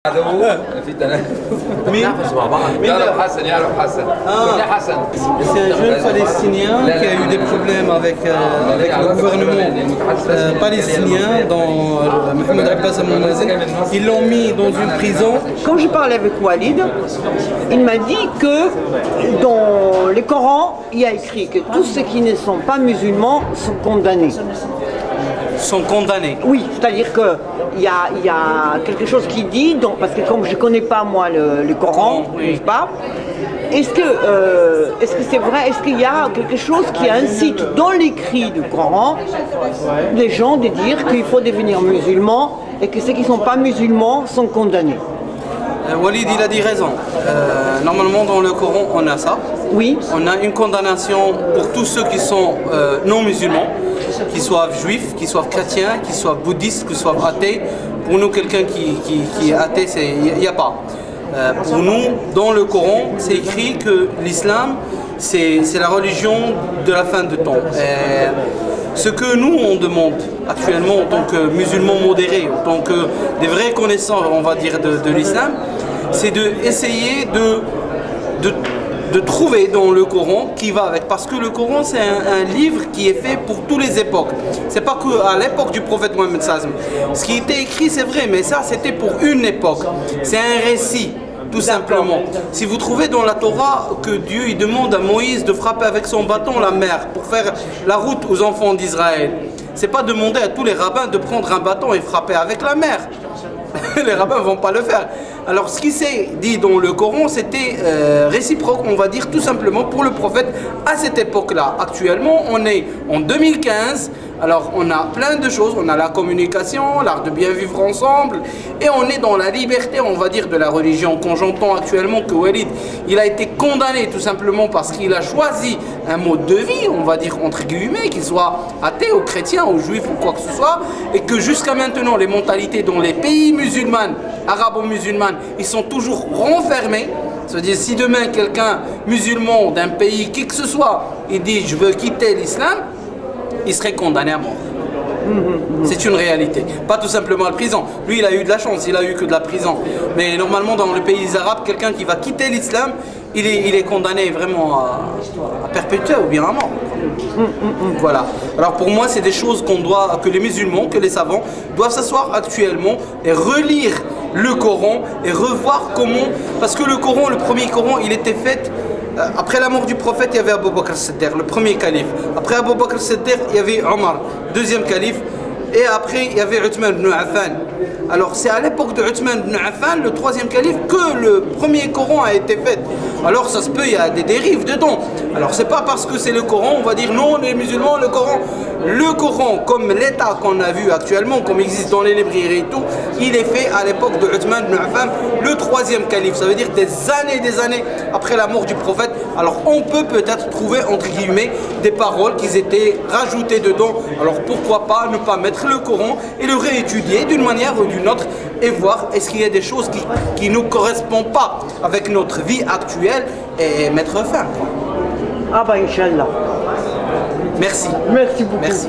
هذا هو في تنافس نتنافس مع بعض يعرف حسن يعرف حسن كنا حسن C'est un jeune palestinien qui a eu des problèmes avec le gouvernement palestinien dans Mahmoud Abbas al-Mounazir. Ils l'ont mis dans une prison. Quand je parlais avec Walid, il m'a dit que dans les Corans, il y a écrit que tous ceux qui ne sont pas musulmans sont condamnés. Sont condamnés. Oui, c'est-à-dire qu'il y a quelque chose qui dit, donc, parce que comme je ne connais pas moi le Coran, n'est-ce pas? Est-ce que c'est vrai? Est-ce qu'il y a quelque chose qui incite dans l'écrit du Coran les gens de dire qu'il faut devenir musulman et que ceux qui ne sont pas musulmans sont condamnés? Walid, il a dit raison. Normalement, dans le Coran, on a ça. Oui. On a une condamnation pour tous ceux qui sont non musulmans, qu'ils soient juifs, qu'ils soient chrétiens, qu'ils soient bouddhistes, qu'ils soient athées. Pour nous, quelqu'un qui est athée, il n'y a pas. Pour nous, dans le Coran, c'est écrit que l'islam, c'est la religion de la fin de temps. Ce que nous, on demande actuellement en tant que musulmans modérés, en tant que des vrais connaissants, on va dire, de l'islam, c'est d'essayer de trouver dans le Coran qui va avec. Parce que le Coran, c'est un livre qui est fait pour toutes les époques. C'est pas qu'à l'époque du prophète Mohammed sallam. Ce qui était écrit, c'est vrai, mais ça, c'était pour une époque. C'est un récit. Tout simplement. Si vous trouvez dans la Torah que Dieu il demande à Moïse de frapper avec son bâton la mer pour faire la route aux enfants d'Israël, c'est pas demander à tous les rabbins de prendre un bâton et frapper avec la mer. Les rabbins vont pas le faire. Alors ce qui s'est dit dans le Coran, c'était réciproque, on va dire tout simplement pour le prophète à cette époque-là. Actuellement, on est en 2015. Alors on a plein de choses, on a la communication, l'art de bien vivre ensemble, et on est dans la liberté, on va dire, de la religion. Quand j'entends actuellement que Walid, il a été condamné tout simplement parce qu'il a choisi un mode de vie, on va dire entre guillemets, qu'il soit athée ou chrétien ou juif ou quoi que ce soit, et que jusqu'à maintenant les mentalités dans les pays musulmans, arabo-musulmanes, ils sont toujours renfermés. C'est-à-dire si demain quelqu'un musulman d'un pays, qui que ce soit, il dit je veux quitter l'islam, il serait condamné à mort. C'est une réalité. Pas tout simplement à la prison. Lui, il a eu de la chance, il a eu que de la prison. Mais normalement, dans les pays arabes, quelqu'un qui va quitter l'islam, il est condamné vraiment à perpétuer ou bien à mort. Voilà. Alors pour moi, c'est des choses que les musulmans, que les savants doivent s'asseoir actuellement et relire le Coran et revoir comment... Parce que le Coran, le premier Coran, il était fait... Après la mort du prophète, il y avait Abu Bakr al-Siddiq, le premier calife. Après Abu Bakr al-Siddiq, il y avait Omar, deuxième calife. Et après, il y avait Uthman ibn Affan. Alors c'est à l'époque de Uthman ibn Affan, le troisième calife, que le premier Coran a été fait. Alors ça se peut, il y a des dérives dedans. Alors c'est pas parce que c'est le Coran, on va dire non, les musulmans, le Coran, comme l'état qu'on a vu actuellement, comme il existe dans les librairies et tout, il est fait à l'époque de Uthman ibn Affan, le troisième calife. Ça veut dire des années après la mort du prophète. Alors on peut peut-être trouver, entre guillemets, des paroles qui étaient rajoutées dedans. Alors pourquoi pas ne pas mettre le Coran et le réétudier d'une manière ou d'une autre et voir est-ce qu'il y a des choses qui ne correspondent pas avec notre vie actuelle et mettre fin. Ah bah Inch'Allah. Merci. Merci beaucoup. Merci.